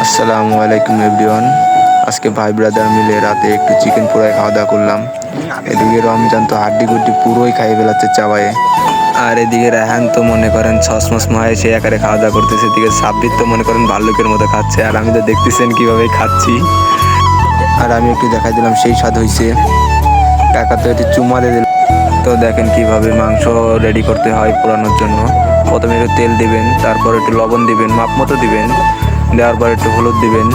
আসসালামু আলাইকুম এভরিওয়ান। আজকে ভাই ব্রাদার মিলে রাতে একটু চিকেন পোড়াই খাওয়া দাওয়া করলাম। এদিকে রমজান তো হাড্ডি গুড্ডি পুরোই খাইয়ে ফেলাচ্ছে চাবায়ে। আর এদিকে রায়হান তো মনে করেন ছসমস মায়ে সে আকারে খাওয়া দাওয়া করতেছে। এদিকে সাব্বির তো মনে করেন ভাল্লুকের মতো খাচ্ছে, আর আমি তো দেখতেছেন কীভাবে খাচ্ছি। আর আমি একটু দেখাই দিলাম সেই স্বাদ হয়েছে। কাকা তো একটু চুমা দিয়ে দিল। তো দেখেন কিভাবে মাংস রেডি করতে হয় পোড়ানোর জন্য। প্রথমে একটু তেল দিবেন, তারপর একটু লবণ দিবেন, মাপ মতো দিবেন, দেওয়ার পর একটু হলুদ দিবেন,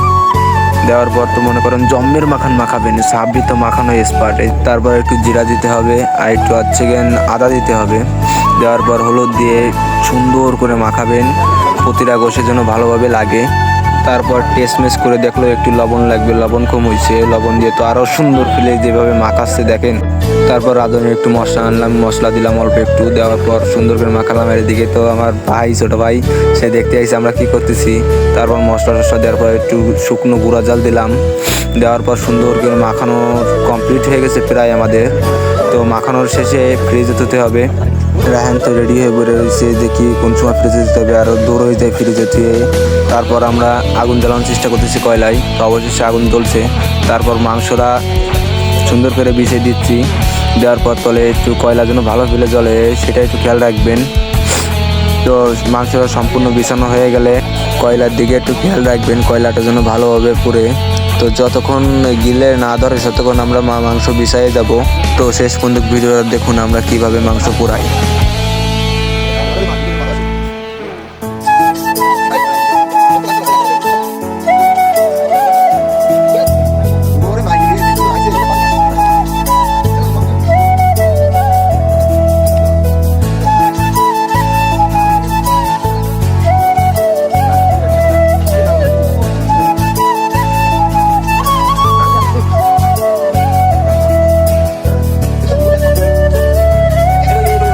দেওয়ার পর তো মনে করেন জম্মের মাখান মাখাবেন, সাব্বি তো মাখানো এক্সপার্ট। তারপর একটু জিরা দিতে হবে, আর একটু আদা দিতে হবে। দেওয়ার পর হলুদ দিয়ে সুন্দর করে মাখাবেন, প্রতিটা গোশের জন্য ভালোভাবে লাগে। তারপর টেস্টমেস করে দেখলো একটু লবণ লাগবে, লবণ কম হয়েছে, লবণ দিয়ে তো আরও সুন্দর ফিলে যেভাবে মাখাচ্ছে দেখেন। তারপর রাঁধুনি একটু মশলা আনলাম, মশলা দিলাম অল্প একটু, দেওয়ার পর সুন্দর করে মাখালাম। আর এদিকে তো আমার ভাই, ছোটো ভাই, সে দেখতে আইসে আমরা কি করতেছি। তারপর মশলা টশলা দেওয়ার পর একটু শুকনো গুঁড়া জাল দিলাম, দেওয়ার পর সুন্দর করে মাখানো কমপ্লিট হয়ে গেছে প্রায় আমাদের। তো মাখানোর শেষে ফ্রিজে ধুতে হবে। রায়হান তো রেডি হয়ে বেরো হয়েছে, দেখি কোন সময় ফ্রিজে দিতে হবে, আরও দূর হয়ে যায় ফ্রিজে ধুয়ে। তারপর আমরা আগুন জ্বালানোর চেষ্টা করতেছি কয়লায়, তো অবশেষে আগুন জ্বলছে। তারপর মাংসটা সুন্দর করে বিছিয়ে দিচ্ছি, দেওয়ার পর তলে একটু কয়লা যেন ভালো ফেলে জ্বলে সেটা একটু খেয়াল রাখবেন। তো মাংসটা সম্পূর্ণ বিছানো হয়ে গেলে কয়লার দিকে একটু খেয়াল রাখবেন, কয়লাটা যেন ভালোভাবে পুড়ে। তো যতক্ষণ গিলে না ধরে ততক্ষণ আমরা মাংস বিছাইয়ে যাব। তো শেষ পর্যন্ত ভিডিওটা দেখুন আমরা কিভাবে মাংস পোড়াই।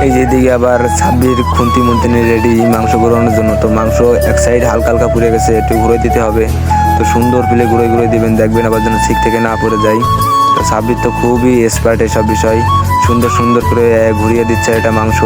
এই যে দিকে আবার সাব্বির খুন্তি মুন্তি নিয়ে রেডি মাংস ঘোরানোর জন্য। তো মাংস এক সাইড হালকা হালকা পুড়ে গেছে, একটু ঘুরে দিতে হবে। তো সুন্দর পিলে ঘুরে ঘুরে দিবেন, দেখবেন আবার যেন ঠিক থেকে না পড়ে যায়। তো সাব্বির তো খুবই এক্সপার্ট এসব বিষয়, সুন্দর সুন্দর করে ঘুরিয়ে দিচ্ছে এটা মাংস।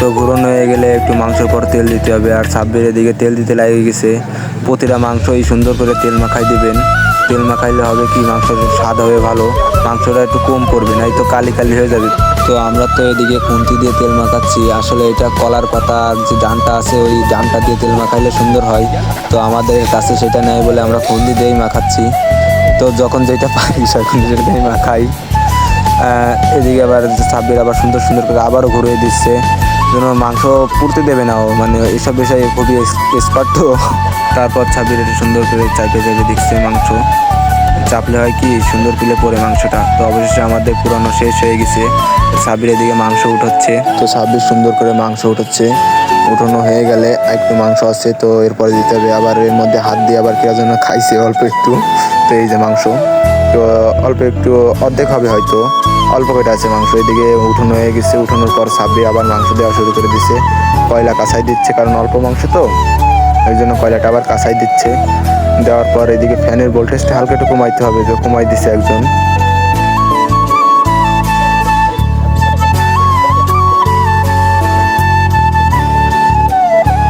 তো ঘুরন হয়ে গেলে একটু মাংসর পর তেল দিতে হবে, আর সাব্বির এদিকে তেল দিতে লাগিয়ে গেছে। প্রতিটা মাংসই সুন্দর করে তেল মাখাই দিবেন। তেল মাখাইলে হবে কি মাংসের স্বাদ হবে ভালো, মাংসটা একটু কম পড়বে, নাই তো কালি কালি হয়ে যাবে। তো আমরা তো এদিকে খুন্তি দিয়ে তেল মাখাচ্ছি, আসলে এটা কলার পাতার যে ডানটা আছে ওই ডানটা দিয়ে তেল মাখাইলে সুন্দর হয়। তো আমাদের কাছে সেটা নেই বলে আমরা খুন্তি দিয়েই মাখাচ্ছি। তো যখন যেটা পাই সেখন সেটাই মাখাই। এদিকে আবার সাব্বির আবার সুন্দর সুন্দর করে আবারও ঘুরিয়ে দিচ্ছে, যেন মাংস পুড়তে দেবে না ও, মানে এইসব বিষয়ে খুবই এক্সপার্ট। তো তারপর সাব্বির একটু সুন্দর করে চাইপে চাইপে দিচ্ছে, মাংস চাপলে হয় কি সুন্দর পিলে পড়ে মাংসটা। তো অবশেষে আমাদের পুরানো শেষ হয়ে গেছে। সাব্বির এদিকে মাংস উঠাচ্ছে, তো সাব্বির সুন্দর করে মাংস উঠাচ্ছে। উঠানো হয়ে গেলে একটু মাংস আছে, তো এরপরে দিতে হবে। আবার এর মধ্যে হাত দিয়ে আবার কেউ যেন খাইছে অল্প একটু। তো এই যে মাংস তো অল্প একটু অর্ধেক হবে হয়তো, অল্প কয়টা আছে মাংস। এদিকে উঠানো হয়ে গেছে, উঠানোর পর সাব্বির আবার মাংস দেওয়া শুরু করে দিচ্ছে। কয়লা কাঁচাই দিচ্ছে, কারণ অল্প মাংস তো ওই জন্য কয়লাটা আবার কাঁচাই দিচ্ছে। দেওয়ার পর এদিকে ফ্যানের ভোল্টেজটা হালকা একটু কমাইতে হবে, তো কমাই দিচ্ছে একজন।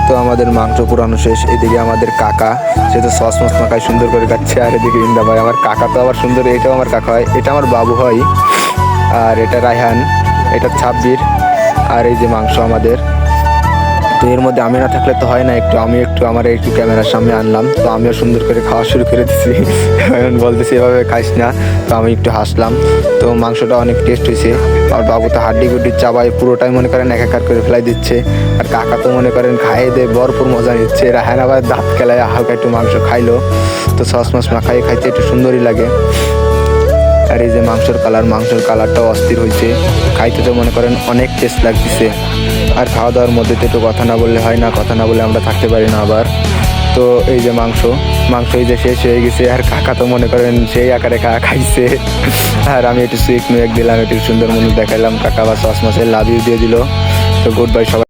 তো আমাদের মাংস পুরানো শেষ। এদিকে আমাদের কাকা, সে তো সস মস মাখায় সুন্দর করে কাটছে। আর এদিকে ইন্দা ভাই, আমার কাকা তো আবার সুন্দর, এটাও আমার কাকা হয়, এটা আমার বাবু হয়, আর এটা রায়হান, এটা সাব্বির। আর এই যে মাংস আমাদের। তো এর মধ্যে আমি না থাকলে তো হয় না, আমি একটু আমার একটু ক্যামেরার সামনে আনলাম। তো আমিও সুন্দর করে খাওয়া শুরু করে দিচ্ছি। বলতেছি এভাবে খাইস না, তো আমি একটু হাসলাম। তো মাংসটা অনেক টেস্ট হয়েছে। আর বাবু তো হাড্ডি গুড্ডি চাবাই পুরোটাই মনে করেন একাকার করে ফেলাই দিচ্ছে। আর কাকা তো মনে করেন খাইয়ে দিয়ে ভরপুর মজা নিচ্ছে। রায়হান আবার দাঁত খেলায় হালকা একটু মাংস খাইলো। তো সস মস মাখাই খাইতে একটু সুন্দরই লাগে। আর এই যে মাংসের কালারটাও অস্থির হয়েছে, খাইতে তো মনে করেন অনেক টেস্ট লাগতেছে। আর খাওয়া দাওয়ার মধ্যে তো একটু কথা না বললে হয় না, কথা না বলে আমরা থাকতে পারি না আবার। তো এই যে মাংস এই যে শেষ হয়ে গেছে। আর কাকা তো মনে করেন সেই আকারে খাইছে। আর আমি একটু সুইট মেক দিলাম, একটু সুন্দর মনে দেখাইলাম, কাকা বা সস মাসে লাভ ইউ দিয়ে দিল। তো গুড বাই সবাই।